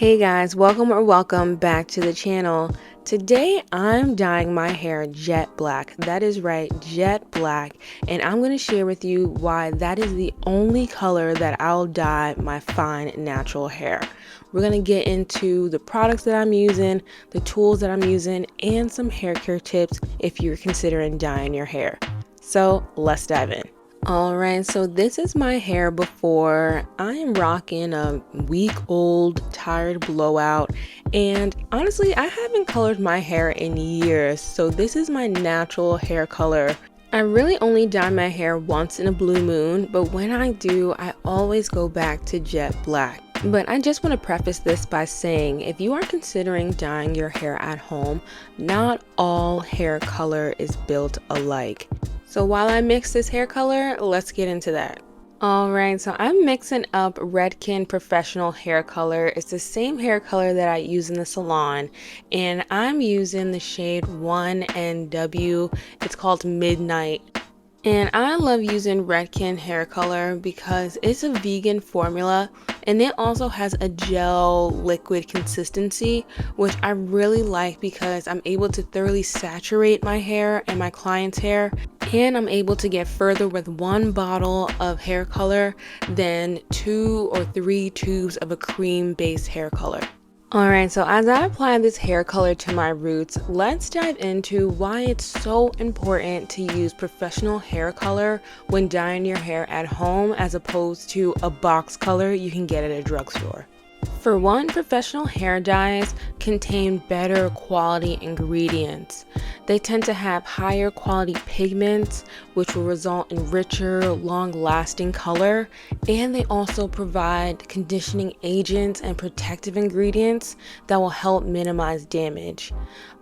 Hey guys, welcome back to the channel. Today I'm dyeing my hair jet black. That is right, jet black. And I'm going to share with you why that is the only color that I'll dye my fine natural hair. We're going to get into the products that I'm using, the tools that I'm using, and some hair care tips if you're considering dyeing your hair. So let's dive in. Alright, so this is my hair before. I am rocking a week-old tired blowout, and honestly I haven't colored my hair in years, so this is my natural hair color. I really only dye my hair once in a blue moon, but when I do, I always go back to jet black. But I just want to preface this by saying, if you are considering dyeing your hair at home, not all hair color is built alike. So while I mix this hair color, let's get into that. Alright, so I'm mixing up Redken Professional Hair Color. It's the same hair color that I use in the salon, and I'm using the shade 1NW. It's called Midnight. And I love using Redken hair color because it's a vegan formula, and it also has a gel liquid consistency, which I really like because I'm able to thoroughly saturate my hair and my client's hair, and I'm able to get further with one bottle of hair color than 2 or 3 tubes of a cream based hair color. Alright, so as I apply this hair color to my roots, let's dive into why it's so important to use professional hair color when dyeing your hair at home as opposed to a box color you can get at a drugstore. For one, professional hair dyes contain better quality ingredients. They tend to have higher quality pigments, which will result in richer, long-lasting color, and they also provide conditioning agents and protective ingredients that will help minimize damage.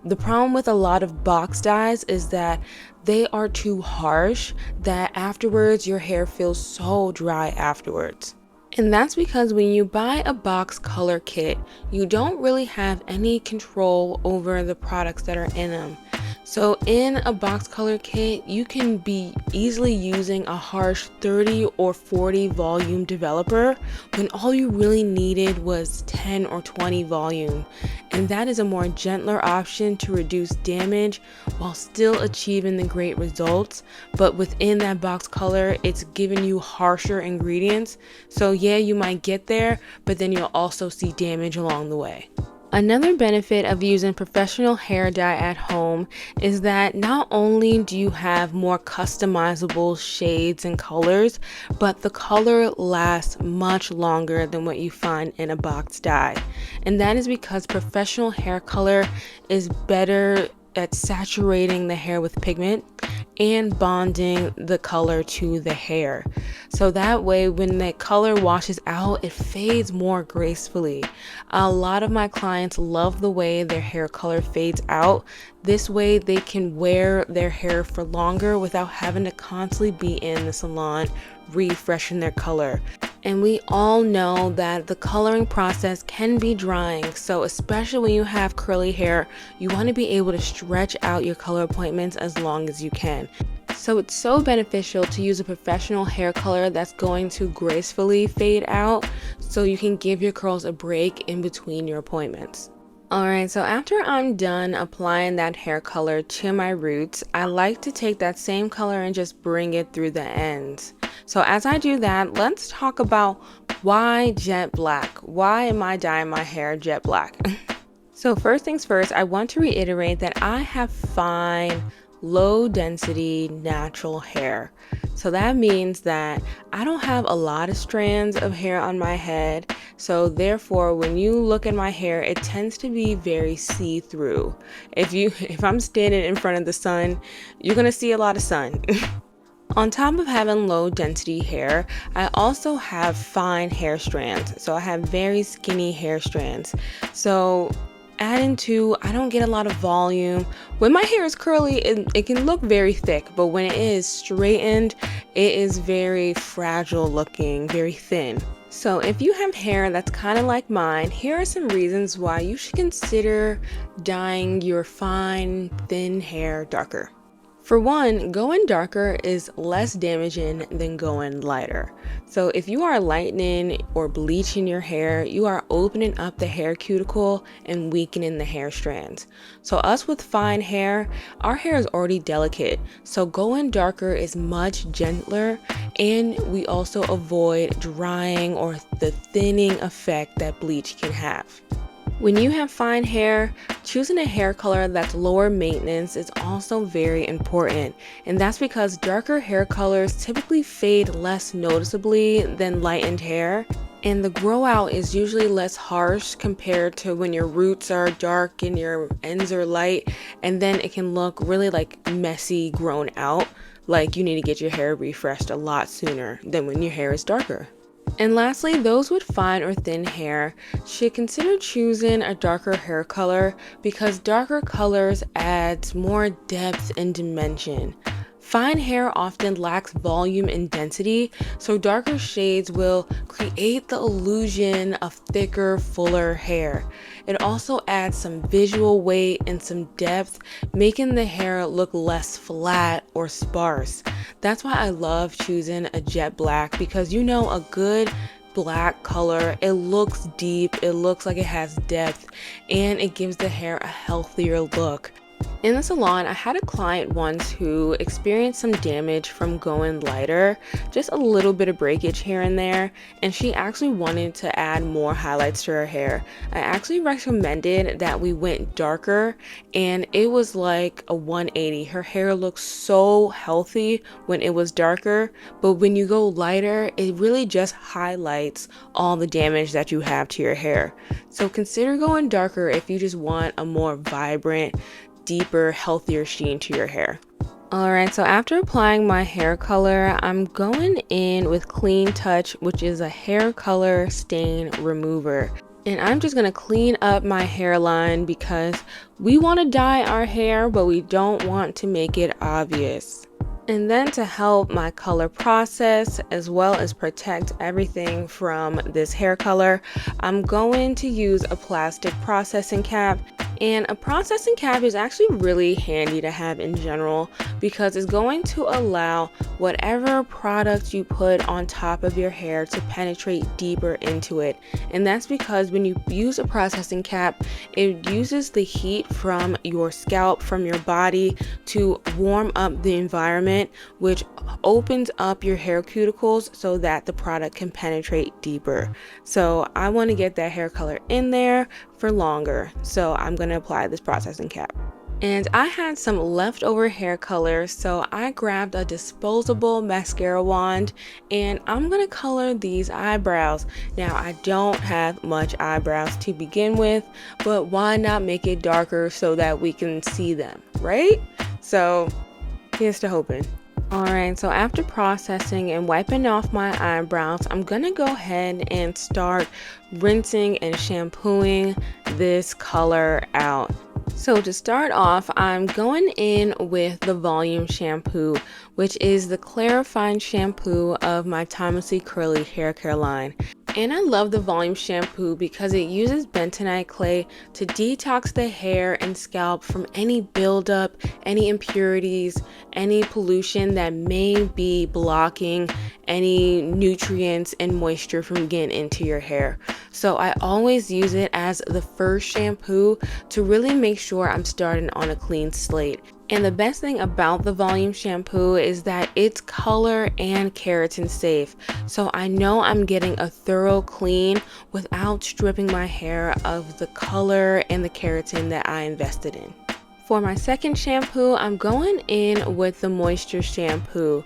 The problem with a lot of box dyes is that they are too harsh, that afterwards your hair feels so dry afterwards. And that's because when you buy a box color kit, you don't really have any control over the products that are in them. So in a box color kit, you can be easily using a harsh 30 or 40 volume developer when all you really needed was 10 or 20 volume. And that is a more gentler option to reduce damage while still achieving the great results. But within that box color, it's giving you harsher ingredients. So yeah, you might get there, but then you'll also see damage along the way. Another benefit of using professional hair dye at home is that not only do you have more customizable shades and colors, but the color lasts much longer than what you find in a box dye. And that is because professional hair color is better at saturating the hair with pigment and bonding the color to the hair. So that way when the color washes out, it fades more gracefully. A lot of my clients love the way their hair color fades out. This way they can wear their hair for longer without having to constantly be in the salon refreshing their color. And we all know that the coloring process can be drying, so especially when you have curly hair, you want to be able to stretch out your color appointments as long as you can. So it's so beneficial to use a professional hair color that's going to gracefully fade out so you can give your curls a break in between your appointments. Alright, so after I'm done applying that hair color to my roots, I like to take that same color and just bring it through the ends. So as I do that, let's talk about why jet black. Why am I dyeing my hair jet black? So first things first, I want to reiterate that I have fine, low density natural hair. So that means that I don't have a lot of strands of hair on my head. So therefore, when you look at my hair, it tends to be very see-through. If I'm standing in front of the sun, you're gonna see a lot of sun. On top of having low density hair, I also have fine hair strands. So I have very skinny hair strands. So adding to, I don't get a lot of volume. When my hair is curly, it can look very thick, but when it is straightened, it is very fragile looking, very thin. So if you have hair that's kind of like mine, here are some reasons why you should consider dyeing your fine, thin hair darker. For one, going darker is less damaging than going lighter. So if you are lightening or bleaching your hair, you are opening up the hair cuticle and weakening the hair strands. So us with fine hair, our hair is already delicate. So going darker is much gentler, and we also avoid drying or the thinning effect that bleach can have. When you have fine hair, choosing a hair color that's lower maintenance is also very important, and that's because darker hair colors typically fade less noticeably than lightened hair, and the grow out is usually less harsh compared to when your roots are dark and your ends are light, and then it can look really like messy grown out, like you need to get your hair refreshed a lot sooner than when your hair is darker. And lastly, those with fine or thin hair should consider choosing a darker hair color because darker colors adds more depth and dimension. Fine hair often lacks volume and density, so darker shades will create the illusion of thicker, fuller hair. It also adds some visual weight and some depth, making the hair look less flat or sparse. That's why I love choosing a jet black, because you know, a good black color, it looks deep, it looks like it has depth, and it gives the hair a healthier look. In the salon, I had a client once who experienced some damage from going lighter, just a little bit of breakage here and there, and she actually wanted to add more highlights to her hair. I actually recommended that we went darker, and it was like a 180. Her hair looks so healthy when it was darker, but when you go lighter, it really just highlights all the damage that you have to your hair. So consider going darker if you just want a more vibrant, deeper, healthier sheen to your hair. Alright, so after applying my hair color, I'm going in with Clean Touch, which is a hair color stain remover. And I'm just going to clean up my hairline because we want to dye our hair, but we don't want to make it obvious. And then to help my color process as well as protect everything from this hair color, I'm going to use a plastic processing cap. And a processing cap is actually really handy to have in general because it's going to allow whatever product you put on top of your hair to penetrate deeper into it. And that's because when you use a processing cap, it uses the heat from your scalp, from your body, to warm up the environment, which opens up your hair cuticles so that the product can penetrate deeper. So I want to get that hair color in there for longer, so I'm going to apply this processing cap. And I had some leftover hair color, so I grabbed a disposable mascara wand and I'm gonna color these eyebrows. Now, I don't have much eyebrows to begin with, but why not make it darker so that we can see them, right? So here's to hoping. Alright, so after processing and wiping off my eyebrows, I'm gonna go ahead and start rinsing and shampooing this color out. So to start off, I'm going in with the volume shampoo, which is the clarifying shampoo of my Timelessly Curly hair care line. And I love the volume shampoo because it uses bentonite clay to detox the hair and scalp from any buildup, any impurities, any pollution that may be blocking any nutrients and moisture from getting into your hair. So I always use it as the first shampoo to really make sure I'm starting on a clean slate. And the best thing about the volume shampoo is that it's color and keratin safe. So I know I'm getting a thorough clean without stripping my hair of the color and the keratin that I invested in. For my second shampoo, I'm going in with the moisture shampoo.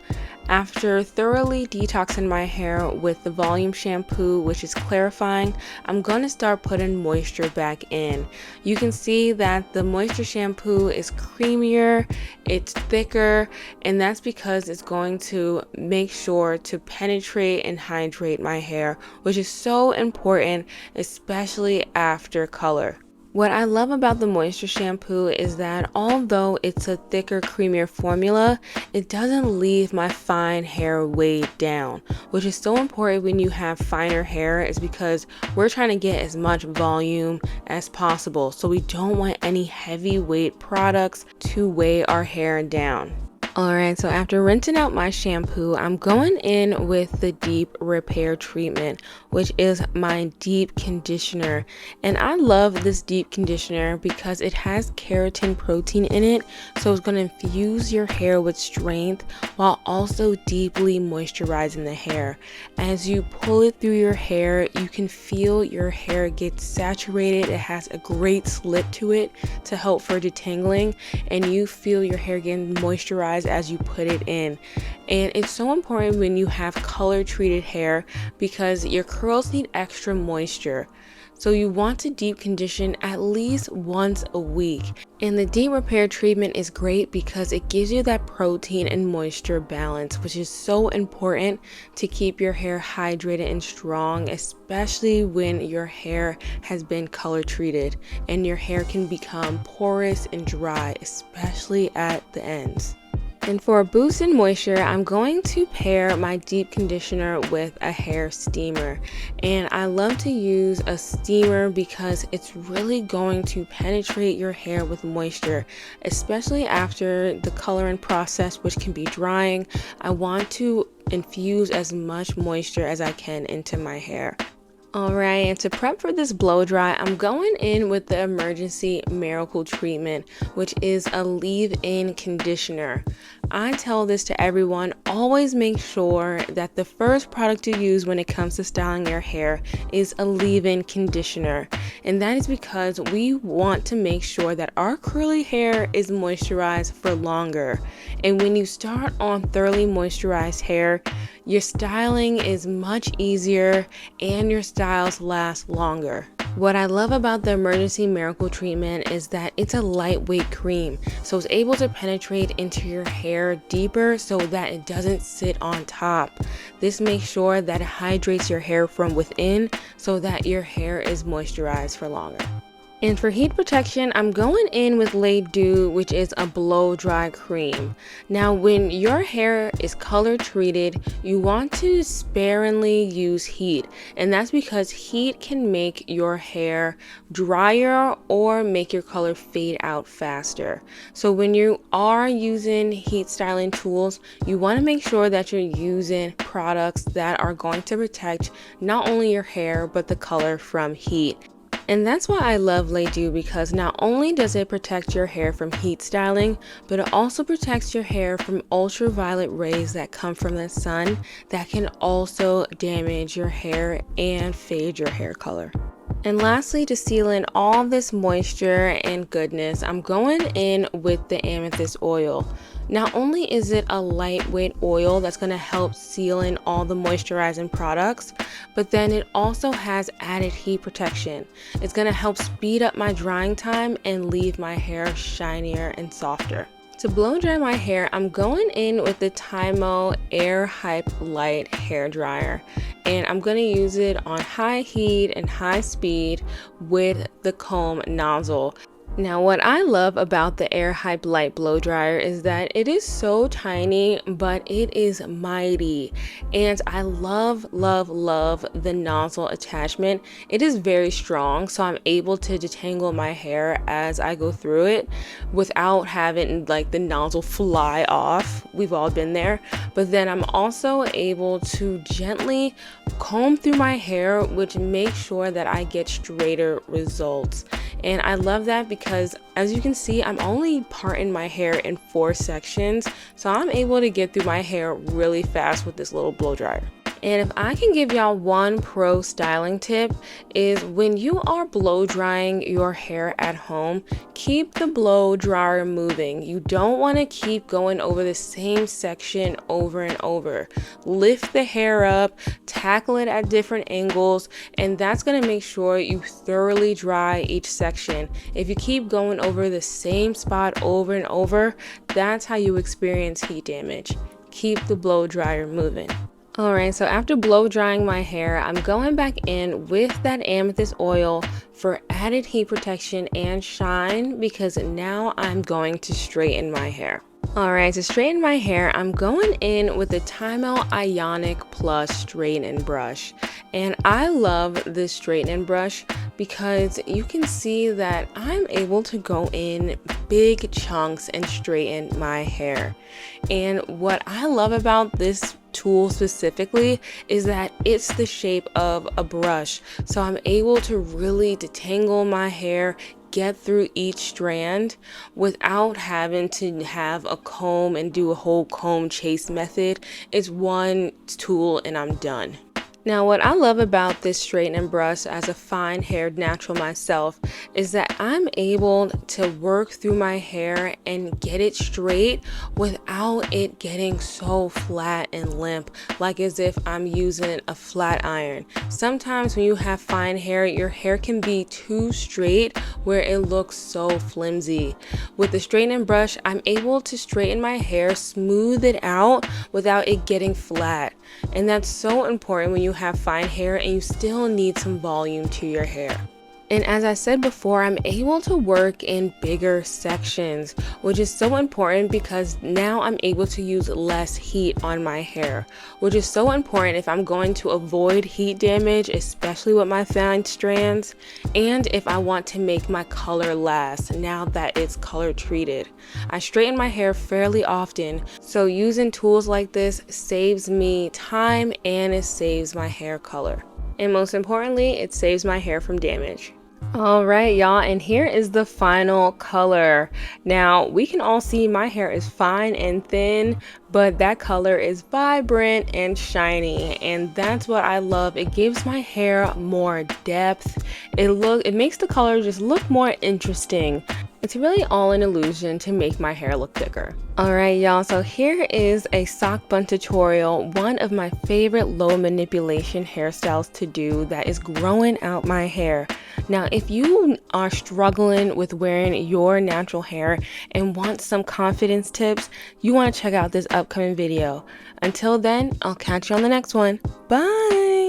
After thoroughly detoxing my hair with the volume shampoo, which is clarifying, I'm going to start putting moisture back in. You can see that the moisture shampoo is creamier, it's thicker, and that's because it's going to make sure to penetrate and hydrate my hair, which is so important, especially after color. What I love about the moisture shampoo is that although it's a thicker, creamier formula, it doesn't leave my fine hair weighed down, which is so important when you have finer hair, is because we're trying to get as much volume as possible. So we don't want any heavyweight products to weigh our hair down. Alright, so after rinsing out my shampoo, I'm going in with the deep repair treatment, which is my deep conditioner. And I love this deep conditioner because it has keratin protein in it, so it's going to infuse your hair with strength while also deeply moisturizing the hair. As you pull it through your hair, you can feel your hair get saturated. It has a great slip to it to help for detangling, and you feel your hair getting moisturized as you put it in. And it's so important when you have color treated hair because your curls need extra moisture. So you want to deep condition at least once a week. And the deep repair treatment is great because it gives you that protein and moisture balance, which is so important to keep your hair hydrated and strong, especially when your hair has been color treated and your hair can become porous and dry, especially at the ends. And for a boost in moisture, I'm going to pair my deep conditioner with a hair steamer. And I love to use a steamer because it's really going to penetrate your hair with moisture, especially after the coloring process, which can be drying. I want to infuse as much moisture as I can into my hair. Alright, and to prep for this blow dry, I'm going in with the Emergency Miracle Treatment, which is a leave-in conditioner. I tell this to everyone, always make sure that the first product you use when it comes to styling your hair is a leave-in conditioner. And that is because we want to make sure that our curly hair is moisturized for longer. And when you start on thoroughly moisturized hair, your styling is much easier and your styles last longer. What I love about the Emergency Miracle Treatment is that it's a lightweight cream, so it's able to penetrate into your hair deeper so that it doesn't sit on top. This makes sure that it hydrates your hair from within so that your hair is moisturized for longer. And for heat protection, I'm going in with Lite Dew, which is a blow dry cream. Now, when your hair is color treated, you want to sparingly use heat. And that's because heat can make your hair drier or make your color fade out faster. So when you are using heat styling tools, you want to make sure that you're using products that are going to protect not only your hair, but the color from heat. And that's why I love Lite Dew, because not only does it protect your hair from heat styling, but it also protects your hair from ultraviolet rays that come from the sun that can also damage your hair and fade your hair color. And lastly, to seal in all this moisture and goodness, I'm going in with the amethyst oil. Not only is it a lightweight oil that's going to help seal in all the moisturizing products, but then it also has added heat protection. It's going to help speed up my drying time and leave my hair shinier and softer. To blow dry my hair, I'm going in with the TYMO Airhype Lite hair dryer, and I'm going to use it on high heat and high speed with the comb nozzle. Now, what I love about the Airhype Lite blow dryer is that it is so tiny, but it is mighty. And I love, love, love the nozzle attachment. It is very strong, so I'm able to detangle my hair as I go through it without having like the nozzle fly off. We've all been there. But then I'm also able to gently comb through my hair, which makes sure that I get straighter results. And I love that because, as you can see, I'm only parting my hair in 4 sections, so I'm able to get through my hair really fast with this little blow dryer. And if I can give y'all one pro styling tip, is when you are blow drying your hair at home, keep the blow dryer moving. You don't want to keep going over the same section over and over. Lift the hair up, tackle it at different angles, and that's going to make sure you thoroughly dry each section. If you keep going over the same spot over and over, that's how you experience heat damage. Keep the blow dryer moving. Alright, so after blow drying my hair, I'm going back in with that amethyst oil for added heat protection and shine, because now I'm going to straighten my hair. Alright, to straighten my hair, I'm going in with the TYMO Ionic Plus straightening brush. And I love this straightening brush because you can see that I'm able to go in big chunks and straighten my hair. And what I love about this tool specifically is that it's the shape of a brush, so I'm able to really detangle my hair, get through each strand without having to have a comb and do a whole comb chase method. It's one tool and I'm done. Now, what I love about this straightening brush as a fine haired natural myself is that I'm able to work through my hair and get it straight without it getting so flat and limp, like as if I'm using a flat iron. Sometimes when you have fine hair, your hair can be too straight where it looks so flimsy. With the straightening brush, I'm able to straighten my hair, smooth it out without it getting flat. And that's so important when you have fine hair and you still need some volume to your hair. And as I said before, I'm able to work in bigger sections, which is so important because now I'm able to use less heat on my hair, which is so important if I'm going to avoid heat damage, especially with my fine strands, and if I want to make my color last now that it's color treated. I straighten my hair fairly often, so using tools like this saves me time and it saves my hair color. And most importantly, it saves my hair from damage. All right, y'all, and here is the final color. Now, we can all see my hair is fine and thin, but that color is vibrant and shiny, and that's what I love. It gives my hair more depth. It makes the color just look more interesting. It's really all an illusion to make my hair look thicker. Alright y'all, so here is a sock bun tutorial, one of my favorite low manipulation hairstyles to do that is growing out my hair. Now if you are struggling with wearing your natural hair and want some confidence tips, you want to check out this upcoming video. Until then, I'll catch you on the next one. Bye!